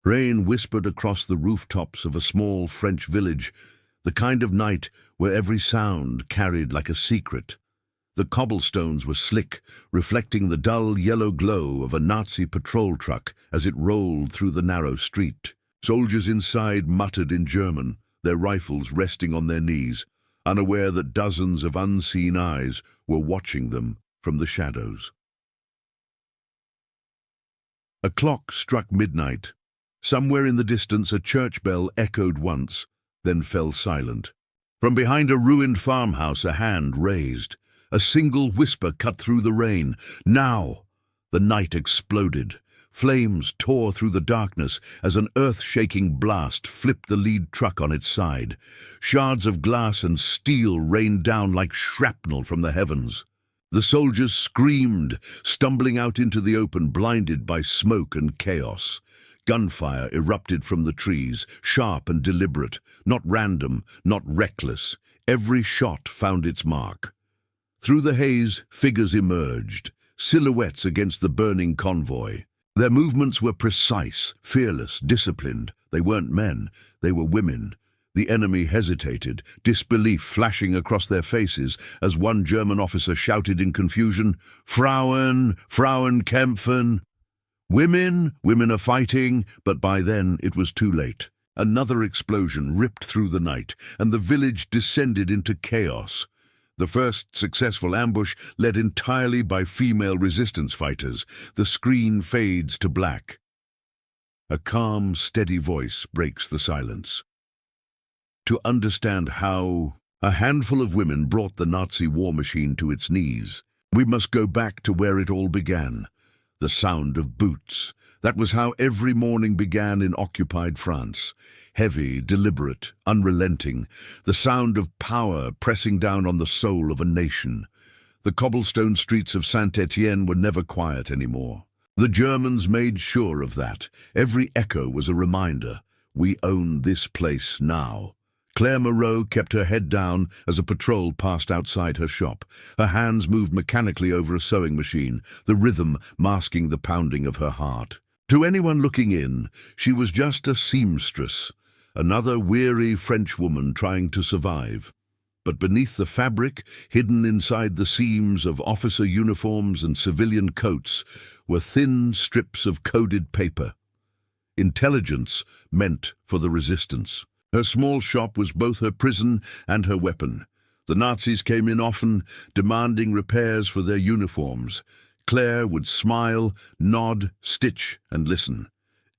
Rain whispered across the rooftops of a small French village, the kind of night where every sound carried like a secret. The cobblestones were slick, reflecting the dull yellow glow of a Nazi patrol truck as it rolled through the narrow street. Soldiers inside muttered in German, their rifles resting on their knees, unaware that dozens of unseen eyes were watching them from the shadows. A clock struck midnight. Somewhere in the distance, a church bell echoed once, then fell silent. From behind a ruined farmhouse, a hand raised. A single whisper cut through the rain. Now! The night exploded. Flames tore through the darkness as an earth-shaking blast flipped the lead truck on its side. Shards of glass and steel rained down like shrapnel from the heavens. The soldiers screamed, stumbling out into the open, blinded by smoke and chaos. Gunfire erupted from the trees, sharp and deliberate, not random, not reckless. Every shot found its mark. Through the haze, figures emerged, silhouettes against the burning convoy. Their movements were precise, fearless, disciplined. They weren't men, they were women. The enemy hesitated, disbelief flashing across their faces as one German officer shouted in confusion, "Frauen, Frauen kämpfen!" Women are fighting, but by then it was too late. Another explosion ripped through the night, and the village descended into chaos. The first successful ambush led entirely by female resistance fighters. The screen fades to black. A calm, steady voice breaks the silence. To understand how a handful of women brought the Nazi war machine to its knees, we must go back to where it all began. The sound of boots. That was how every morning began in occupied France. Heavy, deliberate, unrelenting. The sound of power pressing down on the soul of a nation. The cobblestone streets of Saint-Étienne were never quiet anymore. The Germans made sure of that. Every echo was a reminder. We own this place now. Claire Moreau kept her head down as a patrol passed outside her shop. Her hands moved mechanically over a sewing machine, the rhythm masking the pounding of her heart. To anyone looking in, she was just a seamstress, another weary French woman trying to survive. But beneath the fabric, hidden inside the seams of officer uniforms and civilian coats, were thin strips of coded paper. Intelligence meant for the resistance. Her small shop was both her prison and her weapon. The Nazis came in often, demanding repairs for their uniforms. Claire would smile, nod, stitch, and listen.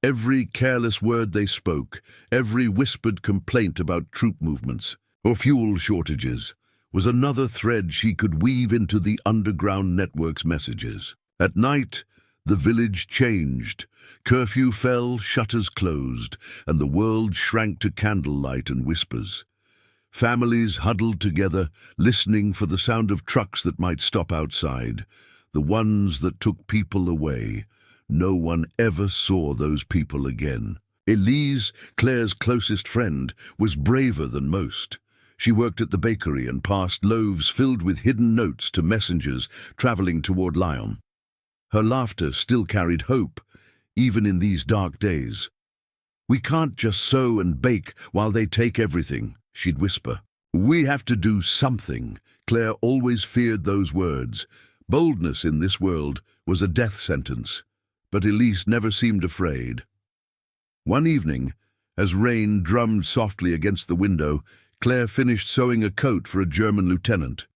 Every careless word they spoke, every whispered complaint about troop movements or fuel shortages, was another thread she could weave into the underground network's messages. At night, the village changed. Curfew fell, shutters closed, and the world shrank to candlelight and whispers. Families huddled together, listening for the sound of trucks that might stop outside, the ones that took people away. No one ever saw those people again. Elise, Claire's closest friend, was braver than most. She worked at the bakery and passed loaves filled with hidden notes to messengers traveling toward Lyon. Her laughter still carried hope, even in these dark days. "We can't just sew and bake while they take everything," she'd whisper. "We have to do something." Claire always feared those words. Boldness in this world was a death sentence, but Elise never seemed afraid. One evening, as rain drummed softly against the window, Claire finished sewing a coat for a German lieutenant.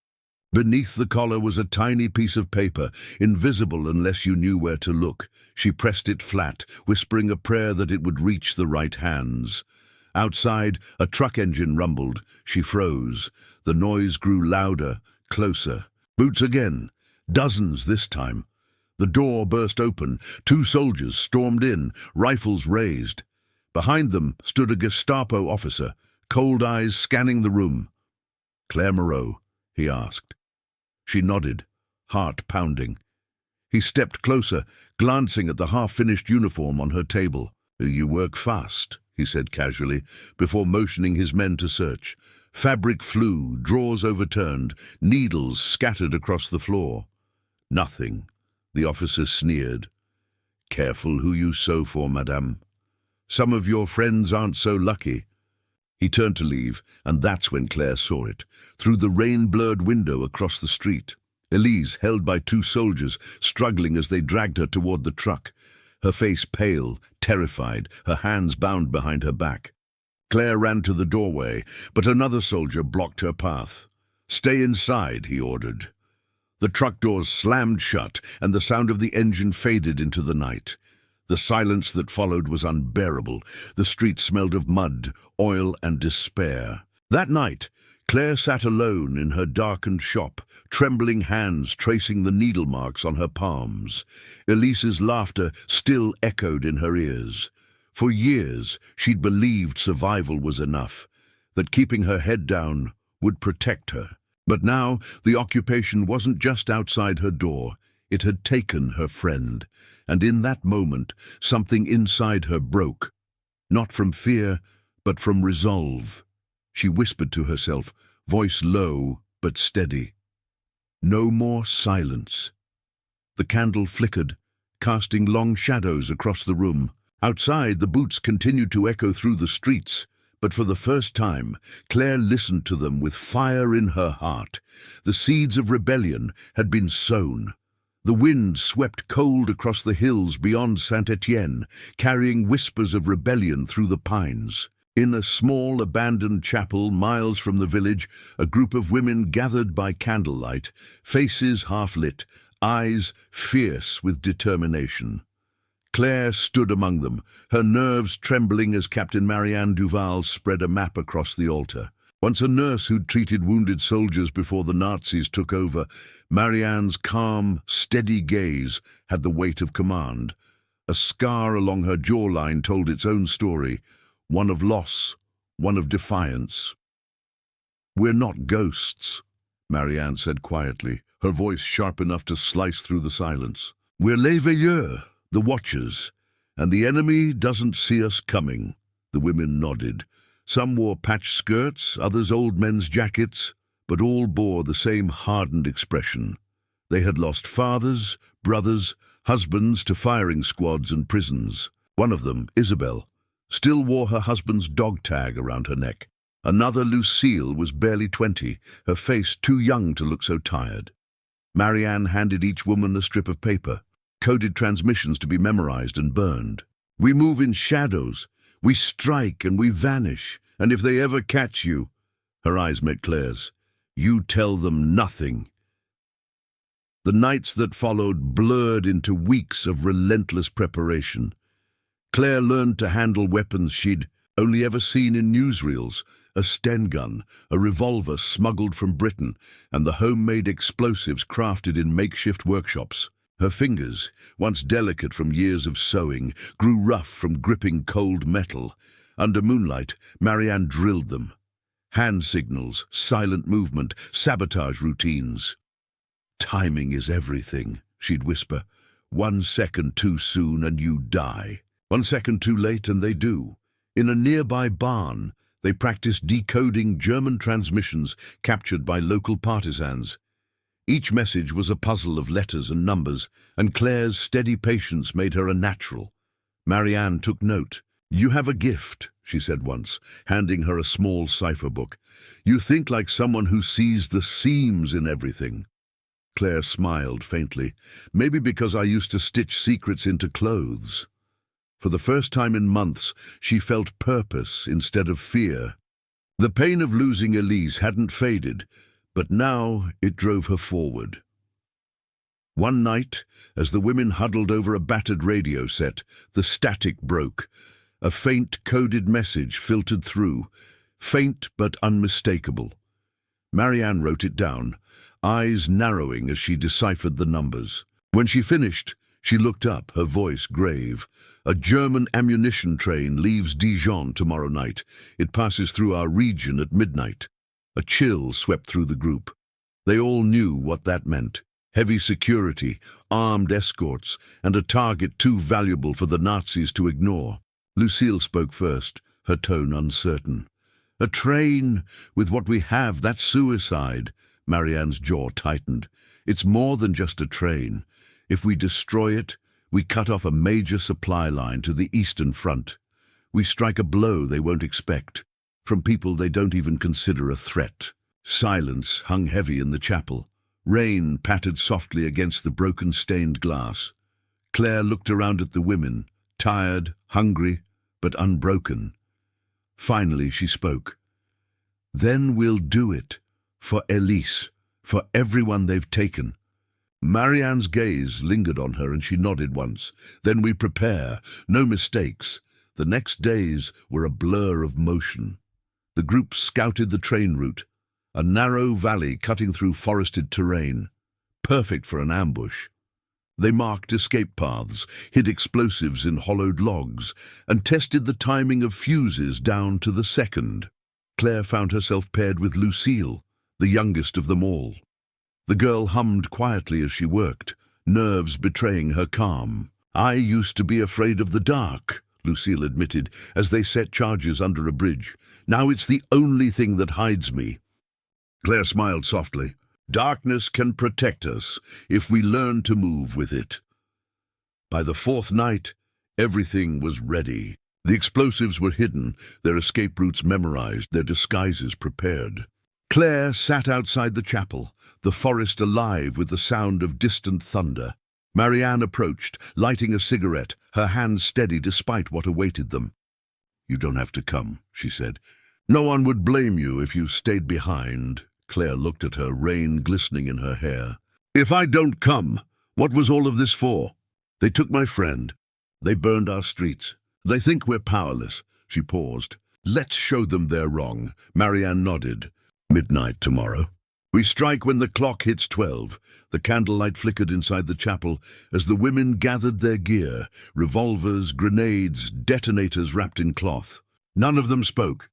Beneath the collar was a tiny piece of paper, invisible unless you knew where to look. She pressed it flat, whispering a prayer that it would reach the right hands. Outside, a truck engine rumbled. She froze. The noise grew louder, closer. Boots again. Dozens this time. The door burst open. 2 soldiers stormed in, rifles raised. Behind them stood a Gestapo officer, cold eyes scanning the room. "Claire Moreau?" he asked. She nodded, heart pounding. He stepped closer, glancing at the half-finished uniform on her table. "You work fast," he said casually, before motioning his men to search. Fabric flew, drawers overturned, needles scattered across the floor. "Nothing," the officer sneered. "Careful who you sew for, madame." Some of your friends aren't so lucky." He turned to leave, and that's when Claire saw it, through the rain-blurred window across the street. Elise, held by two soldiers, struggling as they dragged her toward the truck, her face pale, terrified, her hands bound behind her back. Claire ran to the doorway, but another soldier blocked her path. "Stay inside," he ordered. The truck doors slammed shut, and the sound of the engine faded into the night. The silence that followed was unbearable. The street smelled of mud, oil, and despair. That night, Claire sat alone in her darkened shop, trembling hands tracing the needle marks on her palms. Elise's laughter still echoed in her ears. For years, she'd believed survival was enough, that keeping her head down would protect her. But now, the occupation wasn't just outside her door. It had taken her friend. And in that moment, something inside her broke. Not from fear, but from resolve. She whispered to herself, voice low but steady, "No more silence." The candle flickered, casting long shadows across the room. Outside, the boots continued to echo through the streets, but for the first time, Claire listened to them with fire in her heart. The seeds of rebellion had been sown. The wind swept cold across the hills beyond Saint-Étienne, carrying whispers of rebellion through the pines. In a small, abandoned chapel miles from the village, a group of women gathered by candlelight, faces half-lit, eyes fierce with determination. Claire stood among them, her nerves trembling as Captain Marianne Duval spread a map across the altar. Once a nurse who'd treated wounded soldiers before the Nazis took over, Marianne's calm, steady gaze had the weight of command. A scar along her jawline told its own story, one of loss, one of defiance. "We're not ghosts," Marianne said quietly, her voice sharp enough to slice through the silence. "We're Les Veilleurs, the Watchers, and the enemy doesn't see us coming." The women nodded. Some wore patched skirts, others old men's jackets, but all bore the same hardened expression. They had lost fathers, brothers, husbands to firing squads and prisons. One of them, Isabel, still wore her husband's dog tag around her neck. Another, Lucille, was barely 20, her face too young to look so tired. Marianne handed each woman a strip of paper, coded transmissions to be memorized and burned. "We move in shadows. We strike and we vanish, and if they ever catch you," her eyes met Claire's, "you tell them nothing." The nights that followed blurred into weeks of relentless preparation. Claire learned to handle weapons she'd only ever seen in newsreels, a Sten gun, a revolver smuggled from Britain, and the homemade explosives crafted in makeshift workshops. Her fingers, once delicate from years of sewing, grew rough from gripping cold metal. Under moonlight, Marianne drilled them. Hand signals, silent movement, sabotage routines. "Timing is everything," she'd whisper. "1 second too soon and you die. 1 second too late and they do." In a nearby barn, they practiced decoding German transmissions captured by local partisans. Each message was a puzzle of letters and numbers, and Claire's steady patience made her a natural. Marianne took note. "You have a gift," she said once, handing her a small cipher book. "You think like someone who sees the seams in everything." Claire smiled faintly. "Maybe because I used to stitch secrets into clothes." For the first time in months, she felt purpose instead of fear. The pain of losing Elise hadn't faded, but now it drove her forward. One night, as the women huddled over a battered radio set, the static broke. A faint coded message filtered through, faint but unmistakable. Marianne wrote it down, eyes narrowing as she deciphered the numbers. When she finished, she looked up, her voice grave. "A German ammunition train leaves Dijon tomorrow night. It passes through our region at midnight." A chill swept through the group. They all knew what that meant. Heavy security, armed escorts, and a target too valuable for the Nazis to ignore. Lucille spoke first, her tone uncertain. "A train with what we have, that's suicide." Marianne's jaw tightened. "It's more than just a train. If we destroy it, we cut off a major supply line to the Eastern Front." We strike a blow they won't expect, from people they don't even consider a threat. Silence hung heavy in the chapel. Rain pattered softly against the broken stained glass. Claire looked around at the women, tired, hungry, but unbroken. Finally she spoke. "Then we'll do it. For Elise. For everyone they've taken." Marianne's gaze lingered on her and she nodded once. "Then we prepare. No mistakes." The next days were a blur of motion. The group scouted the train route, a narrow valley cutting through forested terrain, perfect for an ambush. They marked escape paths, hid explosives in hollowed logs, and tested the timing of fuses down to the second. Claire found herself paired with Lucille, the youngest of them all. The girl hummed quietly as she worked, nerves betraying her calm. "I used to be afraid of the dark," Lucille admitted, as they set charges under a bridge. "Now it's the only thing that hides me." Claire smiled softly. "Darkness can protect us if we learn to move with it." By the fourth night, everything was ready. The explosives were hidden, their escape routes memorized, their disguises prepared. Claire sat outside the chapel, the forest alive with the sound of distant thunder. Marianne approached, lighting a cigarette, her hands steady despite what awaited them. "You don't have to come," she said. "No one would blame you if you stayed behind." Claire looked at her, rain glistening in her hair. "If I don't come, what was all of this for? They took my friend. They burned our streets. They think we're powerless." She paused. "Let's show them they're wrong." Marianne nodded. "Midnight tomorrow. We strike when the clock hits 12. The candlelight flickered inside the chapel as the women gathered their gear, revolvers, grenades, detonators wrapped in cloth. None of them spoke.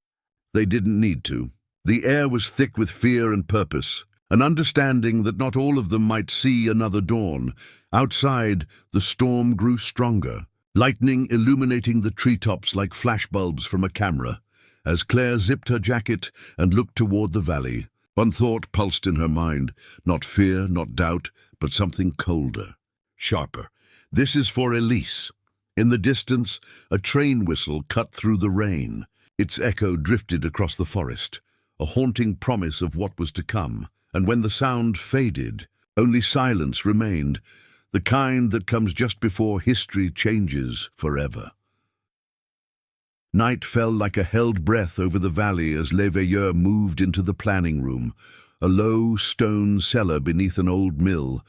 They didn't need to. The air was thick with fear and purpose, an understanding that not all of them might see another dawn. Outside, the storm grew stronger, lightning illuminating the treetops like flashbulbs from a camera. As Claire zipped her jacket and looked toward the valley, one thought pulsed in her mind, not fear, not doubt, but something colder, sharper. This is for Elise. In the distance, a train whistle cut through the rain. Its echo drifted across the forest, a haunting promise of what was to come. And when the sound faded, only silence remained, the kind that comes just before history changes forever. Night fell like a held breath over the valley as Les Veilleurs moved into the planning room, a low stone cellar beneath an old mill,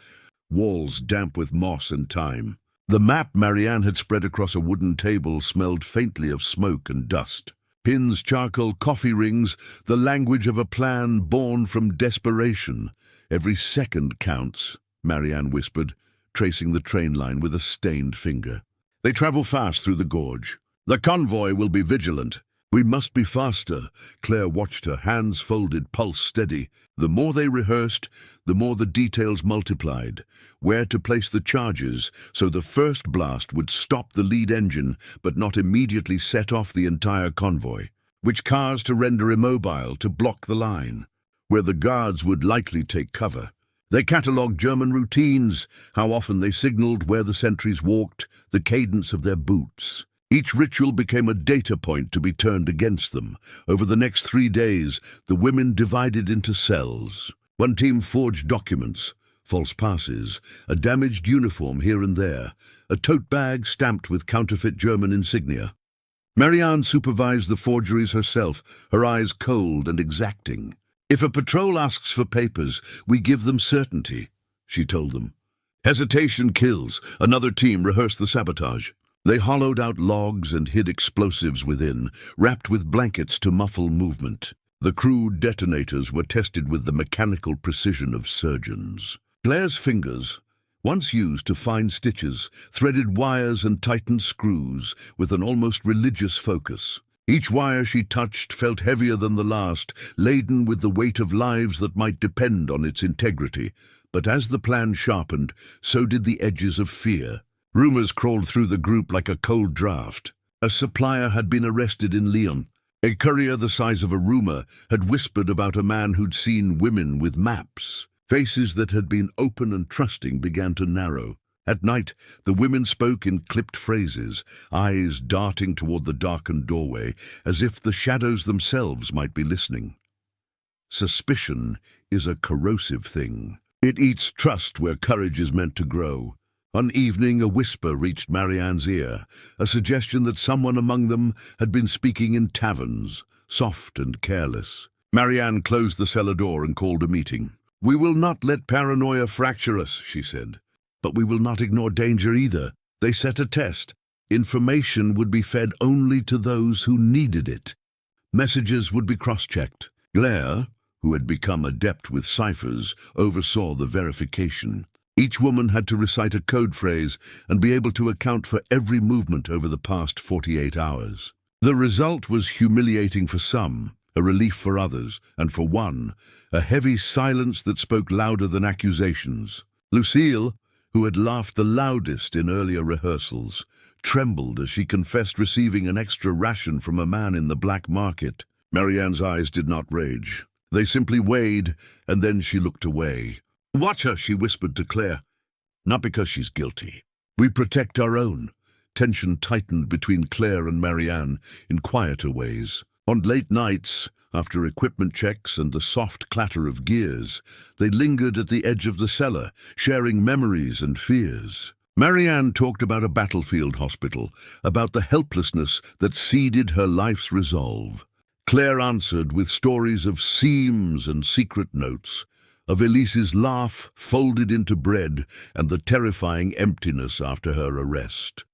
walls damp with moss and time. The map Marianne had spread across a wooden table smelled faintly of smoke and dust. Pins, charcoal, coffee rings, the language of a plan born from desperation. "Every second counts," Marianne whispered, tracing the train line with a stained finger. "They travel fast through the gorge. The convoy will be vigilant. We must be faster." Claire watched her, hands folded, pulse steady. The more they rehearsed, the more the details multiplied. Where to place the charges so the first blast would stop the lead engine but not immediately set off the entire convoy. Which cars to render immobile to block the line. Where the guards would likely take cover. They catalogued German routines, how often they signaled where the sentries walked, the cadence of their boots. Each ritual became a data point to be turned against them. Over the next 3 days, the women divided into cells. One team forged documents, false passes, a damaged uniform here and there, a tote bag stamped with counterfeit German insignia. Marianne supervised the forgeries herself, her eyes cold and exacting. "If a patrol asks for papers, we give them certainty," she told them. "Hesitation kills." Another team rehearsed the sabotage. They hollowed out logs and hid explosives within, wrapped with blankets to muffle movement. The crude detonators were tested with the mechanical precision of surgeons. Claire's fingers, once used to find stitches, threaded wires and tightened screws with an almost religious focus. Each wire she touched felt heavier than the last, laden with the weight of lives that might depend on its integrity. But as the plan sharpened, so did the edges of fear. Rumors crawled through the group like a cold draft. A supplier had been arrested in Lyon. A courier the size of a rumor had whispered about a man who'd seen women with maps. Faces that had been open and trusting began to narrow. At night, the women spoke in clipped phrases, eyes darting toward the darkened doorway, as if the shadows themselves might be listening. Suspicion is a corrosive thing. It eats trust where courage is meant to grow. One evening, a whisper reached Marianne's ear, a suggestion that someone among them had been speaking in taverns, soft and careless. Marianne closed the cellar door and called a meeting. "We will not let paranoia fracture us," she said. "But we will not ignore danger either." They set a test. Information would be fed only to those who needed it. Messages would be cross-checked. Claire, who had become adept with ciphers, oversaw the verification. Each woman had to recite a code phrase and be able to account for every movement over the past 48 hours. The result was humiliating for some, a relief for others, and for one, a heavy silence that spoke louder than accusations. Lucille, who had laughed the loudest in earlier rehearsals, trembled as she confessed receiving an extra ration from a man in the black market. Marianne's eyes did not rage. They simply weighed, and then she looked away. "Watch her," she whispered to Claire. "Not because she's guilty. We protect our own." Tension tightened between Claire and Marianne in quieter ways. On late nights, after equipment checks and the soft clatter of gears, they lingered at the edge of the cellar, sharing memories and fears. Marianne talked about a battlefield hospital, about the helplessness that seeded her life's resolve. Claire answered with stories of seams and secret notes, of Elise's laugh folded into bread and the terrifying emptiness after her arrest.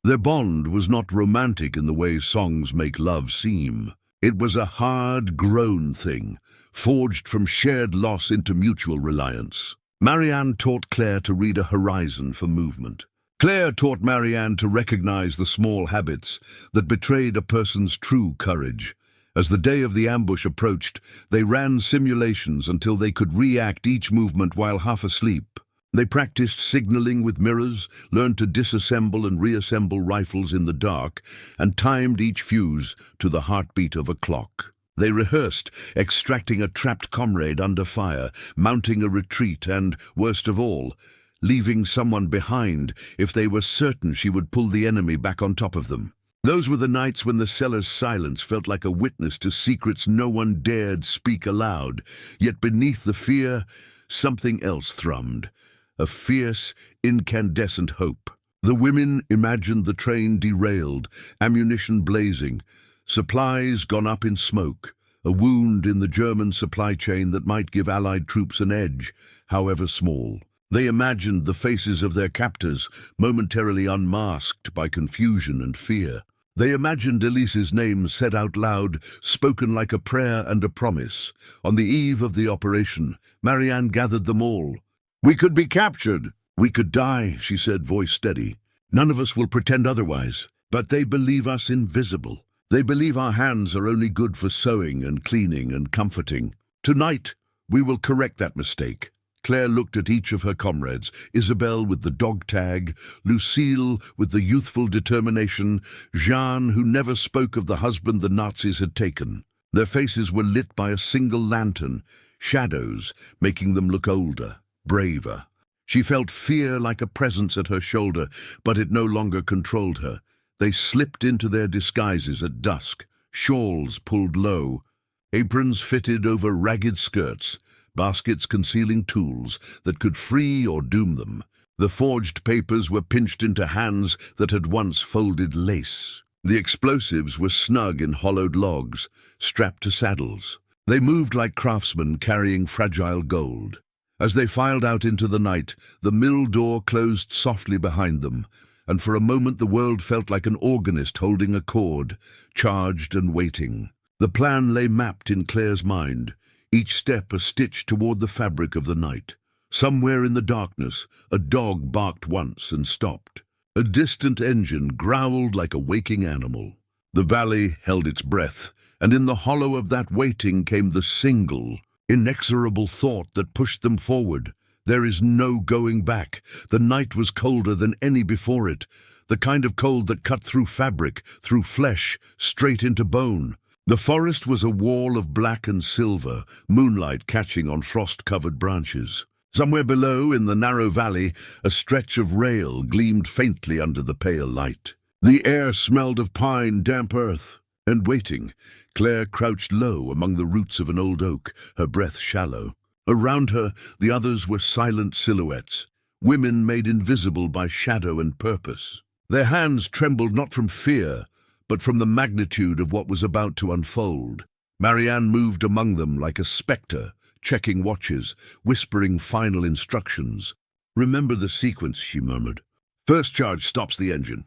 Their bond was not romantic in the way songs make love seem. It was a hard, grown thing, forged from shared loss into mutual reliance. Marianne taught Claire to read a horizon for movement. Claire taught Marianne to recognize the small habits that betrayed a person's true courage. As the day of the ambush approached, they ran simulations until they could react each movement while half asleep. They practiced signaling with mirrors, learned to disassemble and reassemble rifles in the dark, and timed each fuse to the heartbeat of a clock. They rehearsed, extracting a trapped comrade under fire, mounting a retreat, and, worst of all, leaving someone behind if they were certain she would pull the enemy back on top of them. Those were the nights when the cellar's silence felt like a witness to secrets no one dared speak aloud, yet beneath the fear, something else thrummed, a fierce, incandescent hope. The women imagined the train derailed, ammunition blazing, supplies gone up in smoke, a wound in the German supply chain that might give Allied troops an edge, however small. They imagined the faces of their captors momentarily unmasked by confusion and fear. They imagined Elise's name said out loud, spoken like a prayer and a promise. On the eve of the operation, Marianne gathered them all. "We could be captured. We could die," she said, voice steady. "None of us will pretend otherwise. But they believe us invisible. They believe our hands are only good for sewing and cleaning and comforting. Tonight, we will correct that mistake." Claire looked at each of her comrades, Isabelle with the dog tag, Lucille with the youthful determination, Jeanne, who never spoke of the husband the Nazis had taken. Their faces were lit by a single lantern, shadows making them look older, braver. She felt fear like a presence at her shoulder, but it no longer controlled her. They slipped into their disguises at dusk, shawls pulled low, aprons fitted over ragged skirts, baskets concealing tools that could free or doom them. The forged papers were pinched into hands that had once folded lace. The explosives were snug in hollowed logs, strapped to saddles. They moved like craftsmen carrying fragile gold. As they filed out into the night, the mill door closed softly behind them, and for a moment the world felt like an organist holding a chord, charged and waiting. The plan lay mapped in Claire's mind, each step a stitch toward the fabric of the night. Somewhere in the darkness, a dog barked once and stopped. A distant engine growled like a waking animal. The valley held its breath, and in the hollow of that waiting came the single, inexorable thought that pushed them forward. There is no going back. The night was colder than any before it, the kind of cold that cut through fabric, through flesh, straight into bone. The forest was a wall of black and silver, moonlight catching on frost-covered branches. Somewhere below, in the narrow valley, a stretch of rail gleamed faintly under the pale light. The air smelled of pine, damp earth. And waiting, Claire crouched low among the roots of an old oak, her breath shallow. Around her, the others were silent silhouettes, women made invisible by shadow and purpose. Their hands trembled not from fear, but from the magnitude of what was about to unfold. Marianne moved among them like a spectre, checking watches, whispering final instructions. "Remember the sequence," she murmured. "First charge stops the engine.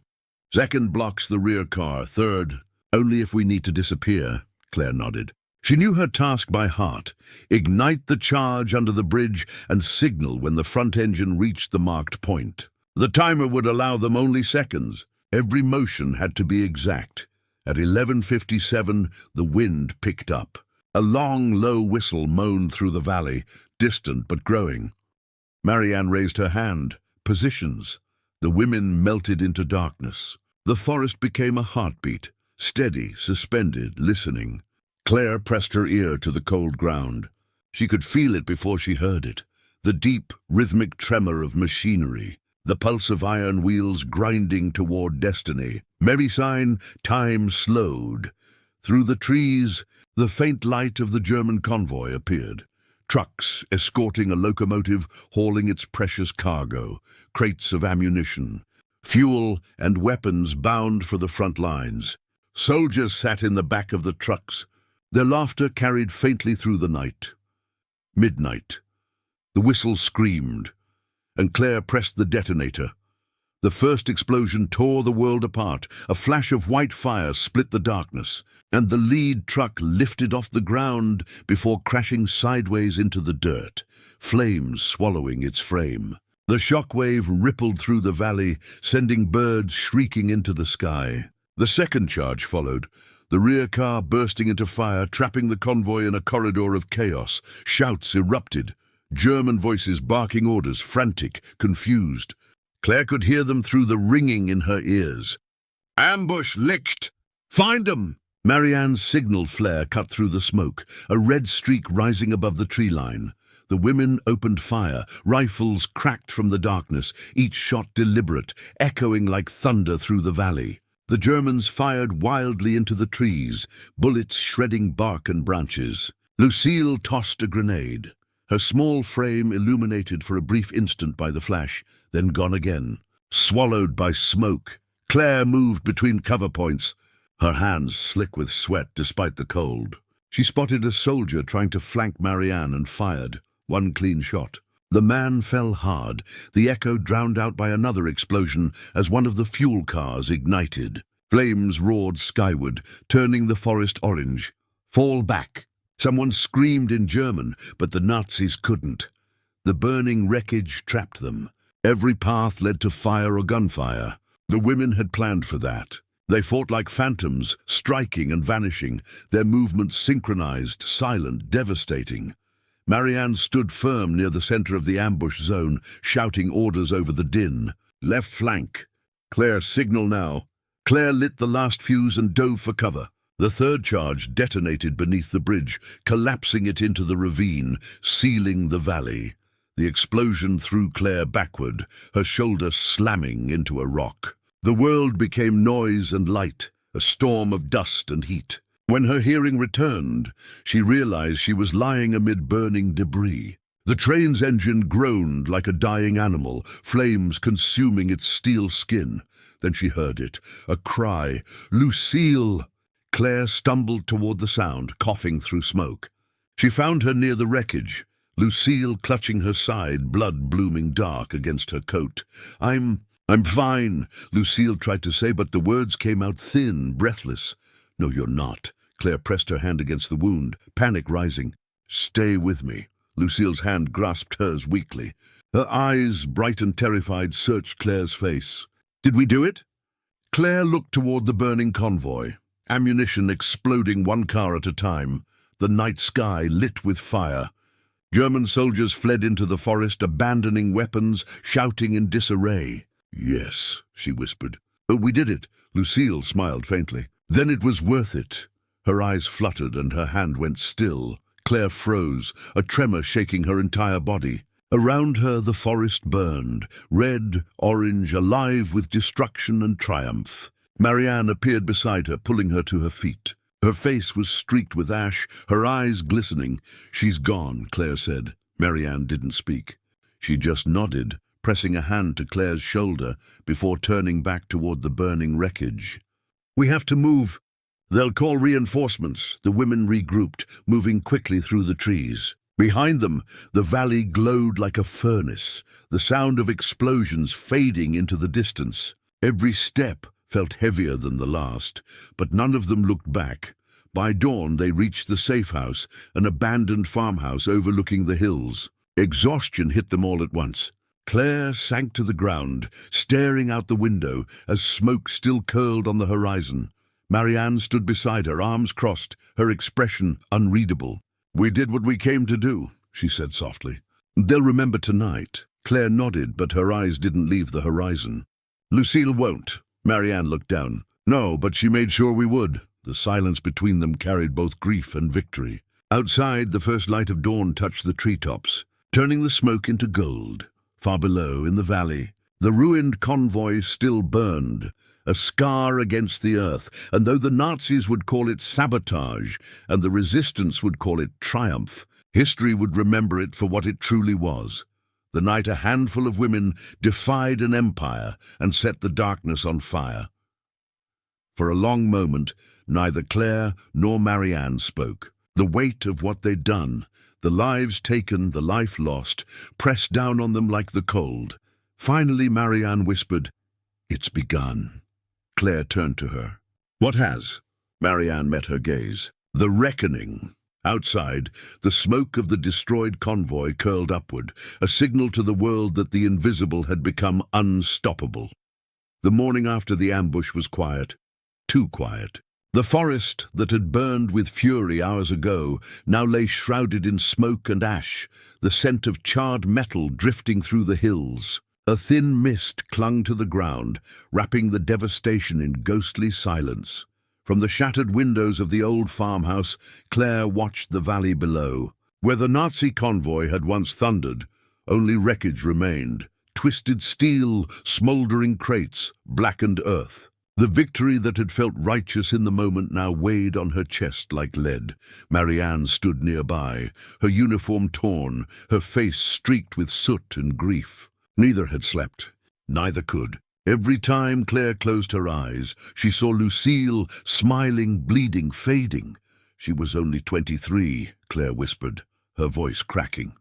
Second blocks the rear car. Third, only if we need to disappear." Claire nodded. She knew her task by heart. Ignite the charge under the bridge and signal when the front engine reached the marked point. The timer would allow them only seconds. Every motion had to be exact. At 11:57, the wind picked up. A long, low whistle moaned through the valley, distant but growing. Marianne raised her hand. Positions. The women melted into darkness. The forest became a heartbeat, steady, suspended, listening. Claire pressed her ear to the cold ground. She could feel it before she heard it, the deep, rhythmic tremor of machinery, the pulse of iron wheels grinding toward destiny. Merry sign, time slowed. Through the trees, the faint light of the German convoy appeared. Trucks escorting a locomotive hauling its precious cargo, crates of ammunition, fuel and weapons bound for the front lines. Soldiers sat in the back of the trucks. Their laughter carried faintly through the night. Midnight. The whistle screamed, and Claire pressed the detonator. The first explosion tore the world apart. A flash of white fire split the darkness, and the lead truck lifted off the ground before crashing sideways into the dirt, flames swallowing its frame. The shockwave rippled through the valley, sending birds shrieking into the sky. The second charge followed, the rear car bursting into fire, trapping the convoy in a corridor of chaos. Shouts erupted, German voices barking orders, frantic, confused. Claire could hear them through the ringing in her ears. "Ambush licht! Find 'em!" Marianne's signal flare cut through the smoke, a red streak rising above the tree line. The women opened fire, rifles cracked from the darkness, each shot deliberate, echoing like thunder through the valley. The Germans fired wildly into the trees, bullets shredding bark and branches. Lucille tossed a grenade, her small frame illuminated for a brief instant by the flash, then gone again. Swallowed by smoke, Claire moved between cover points, her hands slick with sweat despite the cold. She spotted a soldier trying to flank Marianne and fired. One clean shot. The man fell hard, the echo drowned out by another explosion as one of the fuel cars ignited. Flames roared skyward, turning the forest orange. "Fall back!" Someone screamed in German, but the Nazis couldn't. The burning wreckage trapped them. Every path led to fire or gunfire. The women had planned for that. They fought like phantoms, striking and vanishing, their movements synchronized, silent, devastating. Marianne stood firm near the center of the ambush zone, shouting orders over the din. "Left flank. Claire, signal now." Claire lit the last fuse and dove for cover. The third charge detonated beneath the bridge, collapsing it into the ravine, sealing the valley. The explosion threw Claire backward, her shoulder slamming into a rock. The world became noise and light, a storm of dust and heat. When her hearing returned, she realized she was lying amid burning debris. The train's engine groaned like a dying animal, flames consuming its steel skin. Then she heard it, a cry, "Lucille!" Claire stumbled toward the sound, coughing through smoke. She found her near the wreckage, Lucille clutching her side, blood blooming dark against her coat. I'm fine," Lucille tried to say, but the words came out thin, breathless. "No, you're not." Claire pressed her hand against the wound, panic rising. "Stay with me." Lucille's hand grasped hers weakly. Her eyes, bright and terrified, searched Claire's face. "Did we do it?" Claire looked toward the burning convoy, ammunition exploding one car at a time, the night sky lit with fire. German soldiers fled into the forest, abandoning weapons, shouting in disarray. "Yes," she whispered. "Oh, we did it." Lucille smiled faintly. "Then it was worth it." Her eyes fluttered and her hand went still. Claire froze, a tremor shaking her entire body. Around her the forest burned, red, orange, alive with destruction and triumph. Marianne appeared beside her, pulling her to her feet. Her face was streaked with ash, her eyes glistening. "She's gone," Claire said. Marianne didn't speak. She just nodded, pressing a hand to Claire's shoulder before turning back toward the burning wreckage. "We have to move. They'll call reinforcements." The women regrouped, moving quickly through the trees. Behind them, the valley glowed like a furnace, the sound of explosions fading into the distance. Every step felt heavier than the last, but none of them looked back. By dawn, they reached the safe house, an abandoned farmhouse overlooking the hills. Exhaustion hit them all at once. Claire sank to the ground, staring out the window as smoke still curled on the horizon. Marianne stood beside her, arms crossed, her expression unreadable. "We did what we came to do," she said softly. "They'll remember tonight." Claire nodded, but her eyes didn't leave the horizon. "Lucille won't." Marianne looked down. "No, but she made sure we would." The silence between them carried both grief and victory. Outside, the first light of dawn touched the treetops, turning the smoke into gold. Far below, in the valley, the ruined convoy still burned, a scar against the earth, and though the Nazis would call it sabotage and the resistance would call it triumph, history would remember it for what it truly was. The night a handful of women defied an empire and set the darkness on fire. For a long moment, neither Claire nor Marianne spoke. The weight of what they'd done, the lives taken, the life lost, pressed down on them like the cold. Finally, Marianne whispered, "It's begun." Claire turned to her. "What has?" Marianne met her gaze. "The reckoning." Outside, the smoke of the destroyed convoy curled upward, a signal to the world that the invisible had become unstoppable. The morning after the ambush was quiet, too quiet. The forest that had burned with fury hours ago now lay shrouded in smoke and ash, the scent of charred metal drifting through the hills. A thin mist clung to the ground, wrapping the devastation in ghostly silence. From the shattered windows of the old farmhouse, Claire watched the valley below. Where the Nazi convoy had once thundered, only wreckage remained. Twisted steel, smouldering crates, blackened earth. The victory that had felt righteous in the moment now weighed on her chest like lead. Marianne stood nearby, her uniform torn, her face streaked with soot and grief. Neither had slept. Neither could. Every time Claire closed her eyes, she saw Lucille, smiling, bleeding, fading. "She was only 23, Claire whispered, her voice cracking.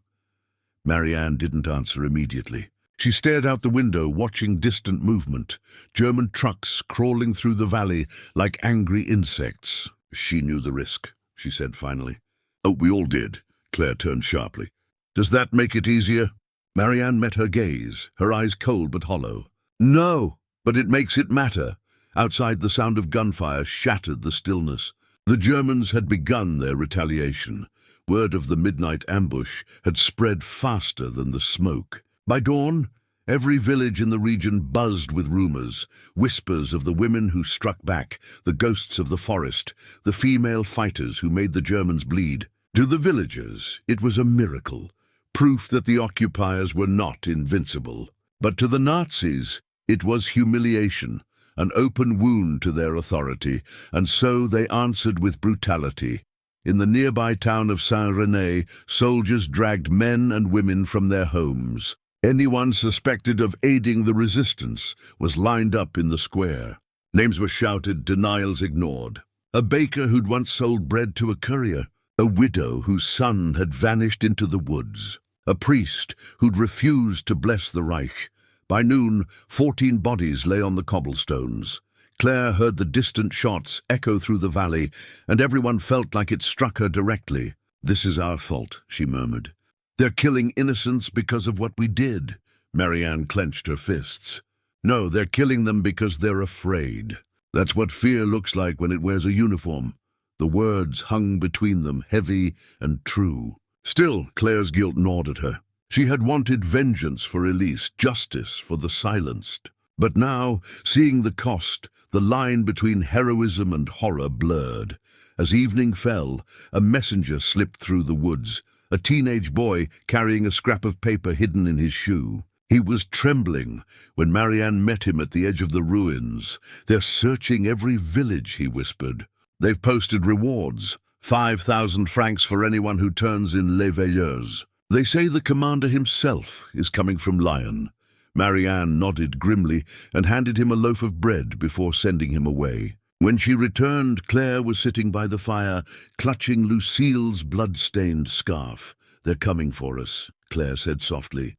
Marianne didn't answer immediately. She stared out the window, watching distant movement, German trucks crawling through the valley like angry insects. "She knew the risk," she said finally. "Oh, we all did," Claire turned sharply. "Does that make it easier?" Marianne met her gaze, her eyes cold but hollow. "No, but it makes it matter." Outside, the sound of gunfire shattered the stillness. The Germans had begun their retaliation. Word of the midnight ambush had spread faster than the smoke. By dawn, every village in the region buzzed with rumors, whispers of the women who struck back, the ghosts of the forest, the female fighters who made the Germans bleed. To the villagers, it was a miracle, proof that the occupiers were not invincible. But to the Nazis, it was humiliation, an open wound to their authority, and so they answered with brutality. In the nearby town of Saint-René, soldiers dragged men and women from their homes. Anyone suspected of aiding the resistance was lined up in the square. Names were shouted, denials ignored. A baker who'd once sold bread to a courier, a widow whose son had vanished into the woods, a priest who'd refused to bless the Reich. By noon, 14 bodies lay on the cobblestones. Claire heard the distant shots echo through the valley, and everyone felt like it struck her directly. "This is our fault," she murmured. "They're killing innocents because of what we did." Marianne clenched her fists. "No, they're killing them because they're afraid. That's what fear looks like when it wears a uniform." The words hung between them, heavy and true. Still, Claire's guilt gnawed at her. She had wanted vengeance for Elise, justice for the silenced. But now, seeing the cost, the line between heroism and horror blurred. As evening fell, a messenger slipped through the woods. a teenage boy carrying a scrap of paper hidden in his shoe. He was trembling when Marianne met him at the edge of the ruins. "They're searching every village," he whispered. "They've posted rewards, 5,000 francs for anyone who turns in Les Veilleurs. They say the commander himself is coming from Lyon." Marianne nodded grimly and handed him a loaf of bread before sending him away. When she returned, Claire was sitting by the fire, clutching Lucille's blood-stained scarf. "They're coming for us," Claire said softly.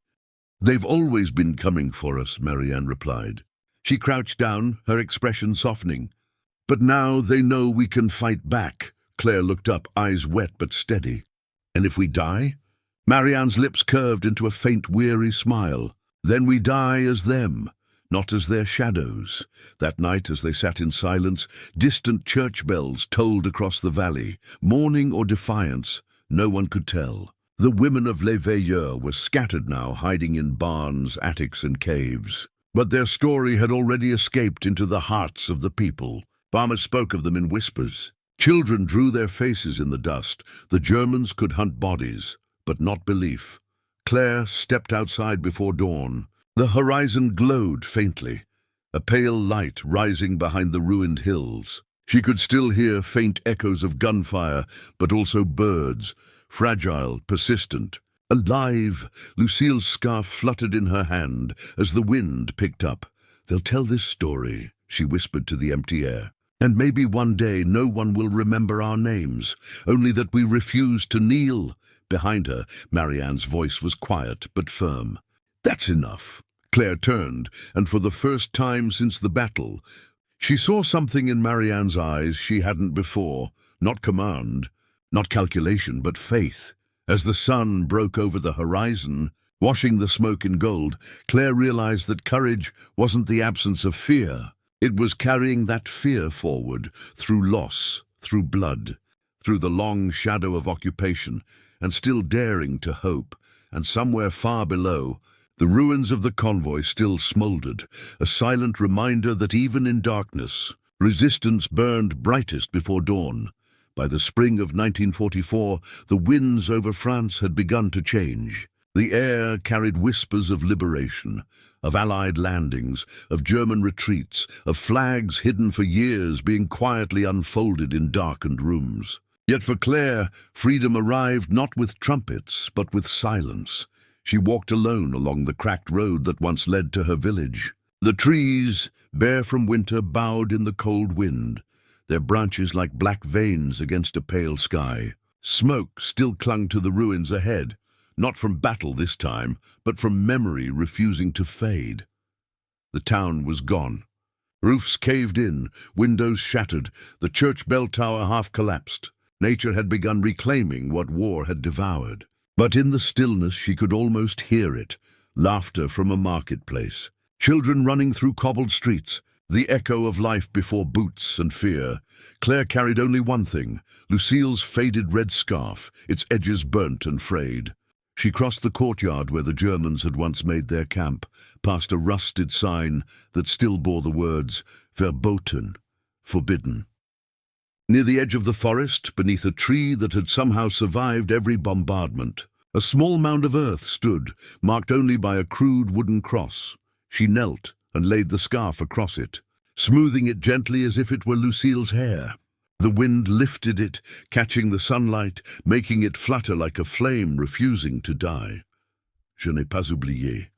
"They've always been coming for us," Marianne replied. She crouched down, her expression softening. "But now they know we can fight back." Claire looked up, eyes wet but steady. "And if we die?" Marianne's lips curved into a faint, weary smile. "Then we die as them, not as their shadows." That night, as they sat in silence, distant church bells tolled across the valley. Mourning or defiance, no one could tell. The women of Les Veilleurs were scattered now, hiding in barns, attics, and caves. But their story had already escaped into the hearts of the people. Farmers spoke of them in whispers. Children drew their faces in the dust. The Germans could hunt bodies, but not belief. Claire stepped outside before dawn. The horizon glowed faintly, a pale light rising behind the ruined hills. She could still hear faint echoes of gunfire, but also birds, fragile, persistent, alive. Lucille's scarf fluttered in her hand as the wind picked up. "They'll tell this story," she whispered to the empty air. "And maybe one day no one will remember our names, only that we refused to kneel." Behind her, Marianne's voice was quiet but firm. "That's enough." Claire turned, and for the first time since the battle, she saw something in Marianne's eyes she hadn't before. Not command, not calculation, but faith. As the sun broke over the horizon, washing the smoke in gold, Claire realized that courage wasn't the absence of fear. It was carrying that fear forward, through loss, through blood, through the long shadow of occupation, and still daring to hope. And somewhere far below, the ruins of the convoy still smoldered, a silent reminder that even in darkness, resistance burned brightest before dawn. By the spring of 1944, the winds over France had begun to change. The air carried whispers of liberation, of Allied landings, of German retreats, of flags hidden for years being quietly unfolded in darkened rooms. Yet for Claire, freedom arrived not with trumpets, but with silence. She walked alone along the cracked road that once led to her village. The trees, bare from winter, bowed in the cold wind, their branches like black veins against a pale sky. Smoke still clung to the ruins ahead, not from battle this time, but from memory refusing to fade. The town was gone. Roofs caved in, windows shattered, the church bell tower half collapsed. Nature had begun reclaiming what war had devoured. But in the stillness she could almost hear it, laughter from a marketplace, children running through cobbled streets, the echo of life before boots and fear. Claire carried only one thing, Lucille's faded red scarf, its edges burnt and frayed. She crossed the courtyard where the Germans had once made their camp, past a rusted sign that still bore the words, "Verboten," forbidden. Near the edge of the forest, beneath a tree that had somehow survived every bombardment, a small mound of earth stood, marked only by a crude wooden cross. She knelt and laid the scarf across it, smoothing it gently as if it were Lucille's hair. The wind lifted it, catching the sunlight, making it flutter like a flame refusing to die. "Je n'ai pas oublié,"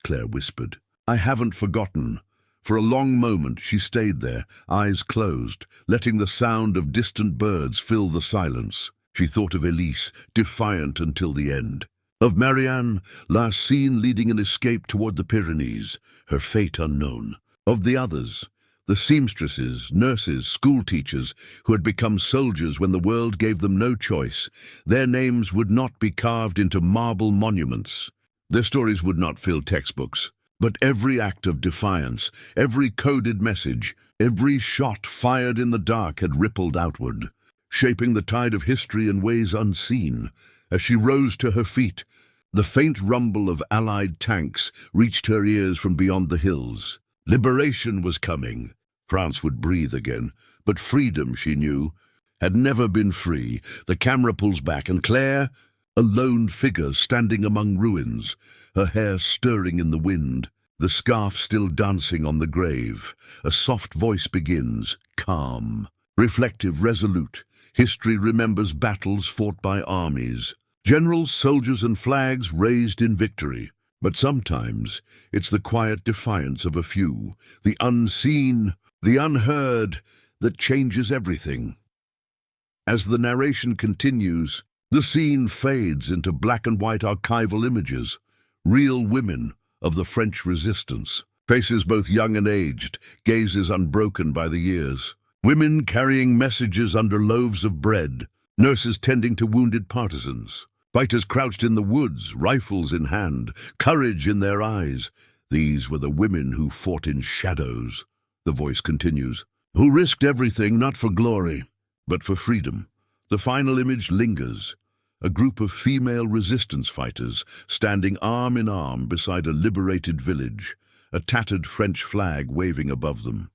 Claire whispered. "I haven't forgotten." For a long moment she stayed there, eyes closed, letting the sound of distant birds fill the silence. She thought of Elise, defiant until the end. Of Marianne, last seen leading an escape toward the Pyrenees, her fate unknown. Of the others, the seamstresses, nurses, schoolteachers, who had become soldiers when the world gave them no choice. Their names would not be carved into marble monuments. Their stories would not fill textbooks. But every act of defiance, every coded message, every shot fired in the dark had rippled outward, shaping the tide of history in ways unseen. As she rose to her feet, the faint rumble of Allied tanks reached her ears from beyond the hills. Liberation was coming. France would breathe again. But freedom, she knew, had never been free. The camera pulls back, and Claire, A lone figure standing among ruins, her hair stirring in the wind, the scarf still dancing on the grave. A soft voice begins, calm, reflective, resolute. History remembers battles fought by armies, generals, soldiers, and flags raised in victory. But sometimes it's the quiet defiance of a few, the unseen, the unheard, that changes everything. As the narration continues, the scene fades into black and white archival images, real women of the French resistance, faces both young and aged, gazes unbroken by the years. Women carrying messages under loaves of bread, nurses tending to wounded partisans, fighters crouched in the woods, rifles in hand, courage in their eyes. These were the women who fought in shadows, the voice continues, who risked everything not for glory, but for freedom. The final image lingers, a group of female resistance fighters standing arm in arm beside a liberated village, a tattered French flag waving above them.